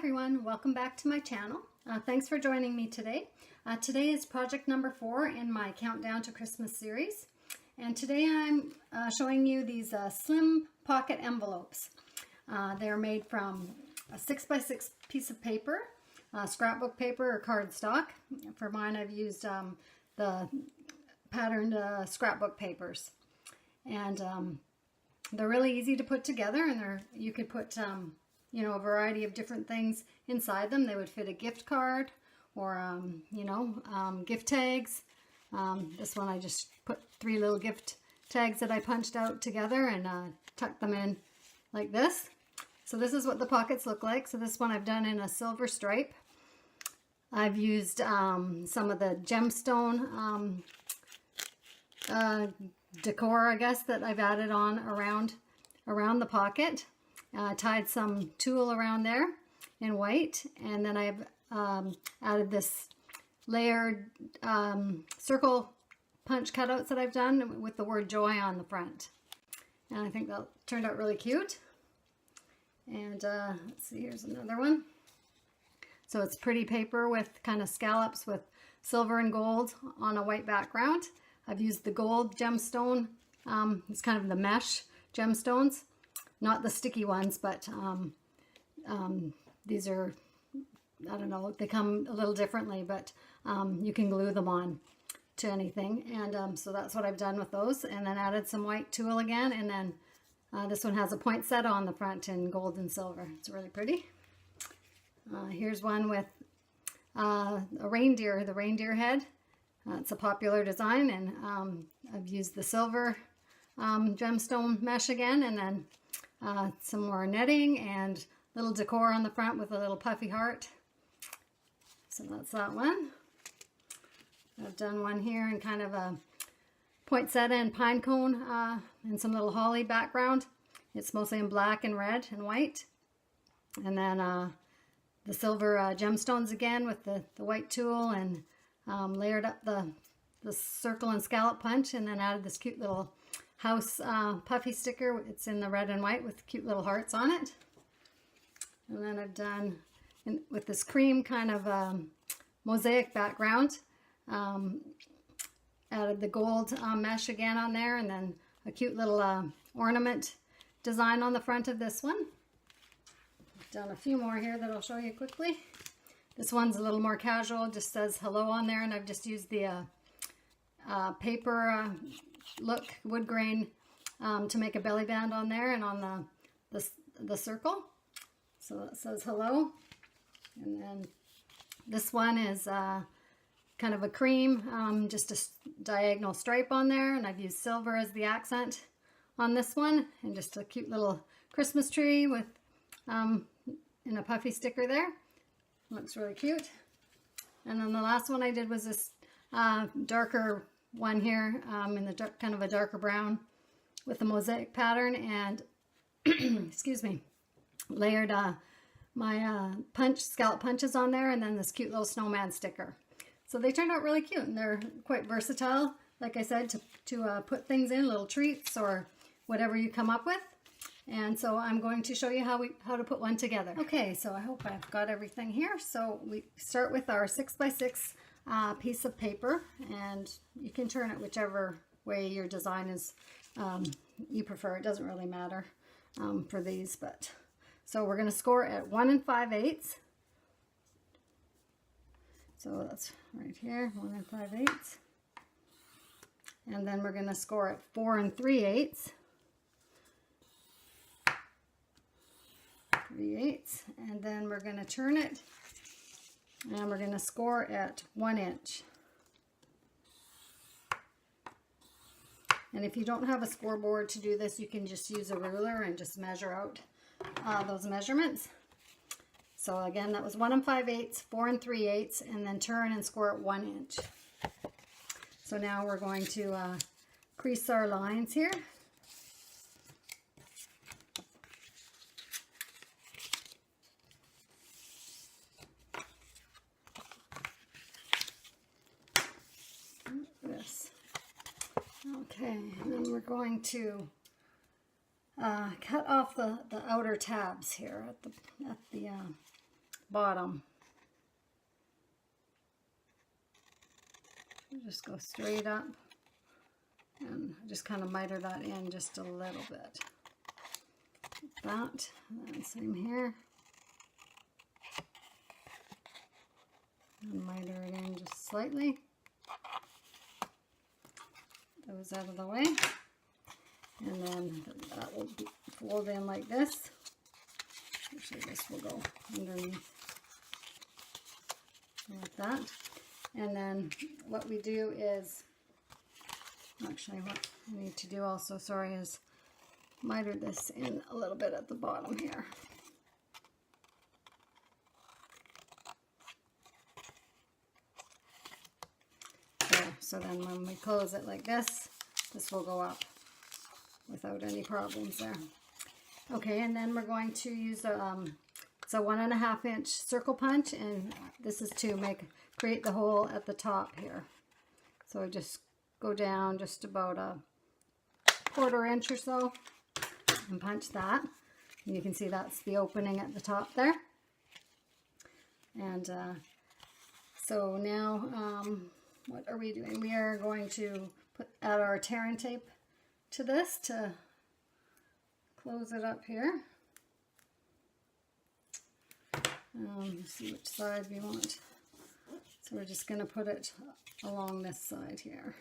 everyone, welcome back to my channel. Thanks for joining me today. Today is project number 4 in my Countdown to Christmas series. And today I'm showing you these slim pocket envelopes. They're made from a 6x6 piece of paper, scrapbook paper or cardstock. For mine I've used the patterned scrapbook papers. And they're really easy to put together, and you could put you know, a variety of different things inside them. They would fit a gift card or, gift tags. This one I just put 3 little gift tags that I punched out together and tucked them in like this. So this is what the pockets look like. So this one I've done in a silver stripe. I've used some of the gemstone decor, I guess, that I've added on around the pocket. Tied some tulle around there in white, and then I've added this layered circle punch cutouts that I've done with the word joy on the front. And I think that turned out really cute. And let's see, here's another one. So it's pretty paper with kind of scallops with silver and gold on a white background. I've used the gold gemstone. It's kind of the mesh gemstones. Not the sticky ones, but these are, I don't know, they come a little differently, but you can glue them on to anything. And so that's what I've done with those. And then added some white tulle again. And then this one has a poinsettia on the front in gold and silver. It's really pretty. Here's one with a reindeer, the reindeer head. It's a popular design, and I've used the silver gemstone mesh again, and then some more netting and little decor on the front with a little puffy heart. So that's that one. I've done one here in kind of a poinsettia and pine cone and some little holly background. It's mostly in black and red and white. And then the silver gemstones again with the white tulle, and layered up the circle and scallop punch, and then added this cute little house puffy sticker. It's in the red and white with cute little hearts on it. And then I've done with this cream kind of mosaic background, added the gold mesh again on there, and then a cute little ornament design on the front of this one. I've done a few more here that I'll show you quickly. This one's a little more casual, just says hello on there, and I've just used the paper look wood grain to make a belly band on there and on the circle. So that says hello. And then this one is kind of a cream, just a diagonal stripe on there, and I've used silver as the accent on this one, and just a cute little Christmas tree with in a puffy sticker there. Looks really cute. And then the last one I did was this darker one here in the dark, kind of a darker brown with the mosaic pattern, and excuse me, layered my scallop punches on there, and then this cute little snowman sticker. So they turned out really cute, and they're quite versatile, like I said, to put things in, little treats or whatever you come up with. And so I'm going to show you how to put one together. Okay, so I hope I've got everything here. So we start with our 6x6 piece of paper, and you can turn it whichever way your design is you prefer. It doesn't really matter for these, but so we're going to score at 1 5/8. So that's right here, 1 5/8, and then we're going to score at 4 3/8. 3/8, and then we're going to turn it, and we're going to score at 1 inch. And if you don't have a scoreboard to do this, you can just use a ruler and just measure out those measurements. So again, that was 1 5/8, 4 3/8, and then turn and score at 1 inch. So now we're going to crease our lines here. Okay, and then we're going to cut off the outer tabs here at the bottom. Just go straight up and just kind of miter that in just a little bit. Like that, and then same here. And miter it in just slightly. Those out of the way. And then that will fold in like this. Actually, this will go underneath like that. And then what we do is, actually what I need to do also, sorry, is miter this in a little bit at the bottom here. There, so then when we close it like this, this will go up without any problems there. Okay, and then we're going to use it's a 1.5 inch circle punch, and this is to create the hole at the top here. So I just go down just about a 1/4 inch or so and punch that. And you can see that's the opening at the top there. And so now what are we doing? We are going to add our tear and tape to this to close it up here. Let's see which side we want. So we're just going to put it along this side here.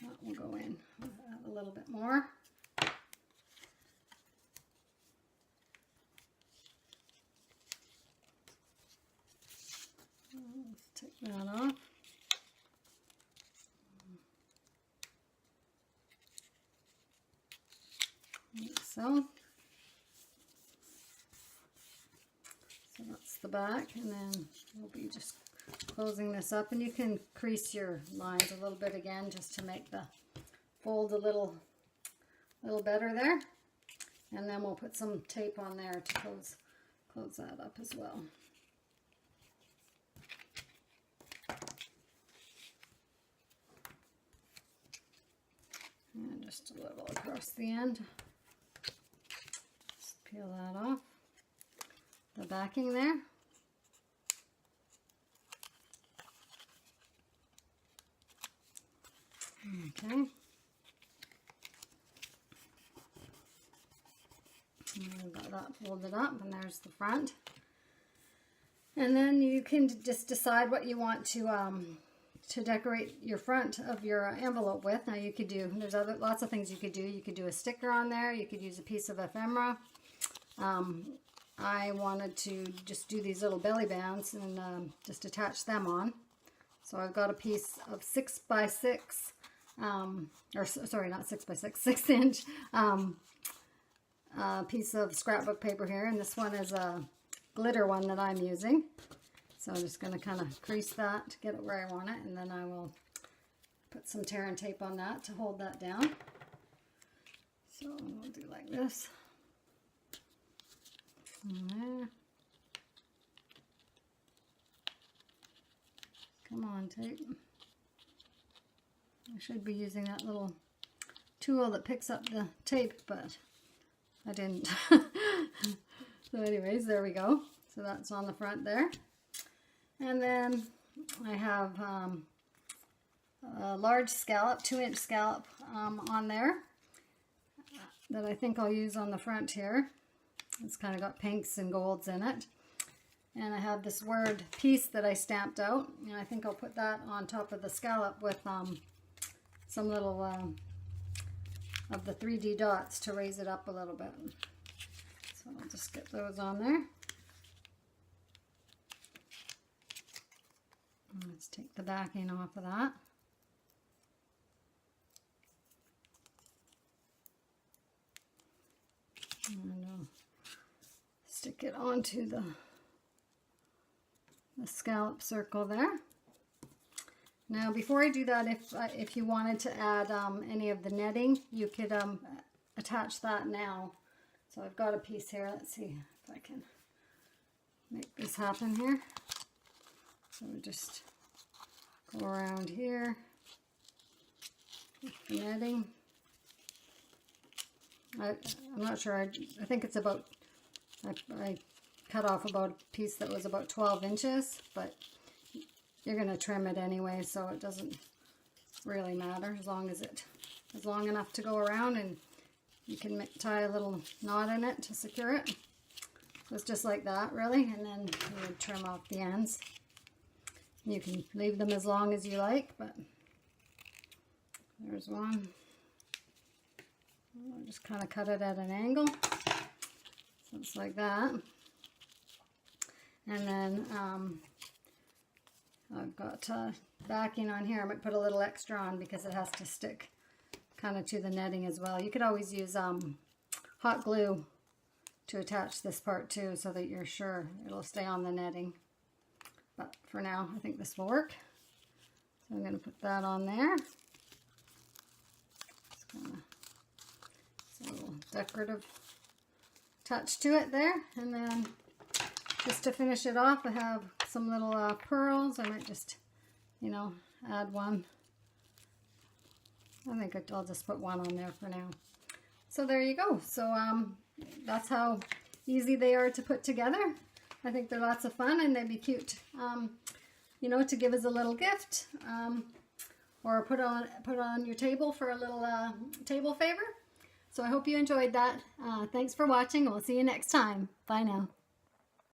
That will go in. We'll add a little bit more. Let's take that off. Like so. So that's the back, and then we'll be just closing this up, and you can crease your lines a little bit again just to make the fold a little better there. And then we'll put some tape on there to close that up as well. And just a little across the end. Just peel that off. The backing there. Okay. And I've got that folded up, and there's the front. And then you can just decide what you want to decorate your front of your envelope with. Now you could do, there's lots of things you could do. You could do a sticker on there. You could use a piece of ephemera. I wanted to just do these little belly bands and just attach them on. So I've got a piece of 6 by 6, or sorry, not 6 by 6, 6 inch piece of scrapbook paper here, and this one is a glitter one that I'm using. So I'm just going to kind of crease that to get it where I want it, and then I will put some tear and tape on that to hold that down. So we'll do like this. And there. Come on, tape. I should be using that little tool that picks up the tape, but I didn't. So anyways, there we go. So that's on the front there. And then I have a large scallop, 2-inch scallop on there that I think I'll use on the front here. It's kind of got pinks and golds in it. And I have this word piece that I stamped out, and I think I'll put that on top of the scallop with some little of the 3D dots to raise it up a little bit. So I'll just get those on there. And let's take the backing off of that. And I'll stick it onto the scallop circle there. Now before I do that, if you wanted to add any of the netting, you could attach that now. So I've got a piece here. Let's see if I can make this happen here. So we just go around here with the netting. I'm not sure. I think it's about I cut off about a piece that was about 12 inches, but you're going to trim it anyway, so it doesn't really matter as long as it is long enough to go around, and you can tie a little knot in it to secure it. So it's just like that, really, and then you would trim off the ends. You can leave them as long as you like, but there's one. I'll just kind of cut it at an angle. So it's like that. And then I've got backing on here. I might put a little extra on because it has to stick kind of to the netting as well. You could always use hot glue to attach this part too, so that you're sure it'll stay on the netting. But for now, I think this will work. So I'm going to put that on there. Just kind of a little decorative touch to it there. And then just to finish it off, I have some little pearls. I might just, you know, add one. I think I'll just put one on there for now. So there you go. So that's how easy they are to put together. I think they're lots of fun, and they'd be cute, you know, to give as a little gift, or put on your table for a little table favor. So I hope you enjoyed that. Thanks for watching, and we'll see you next time. Bye now.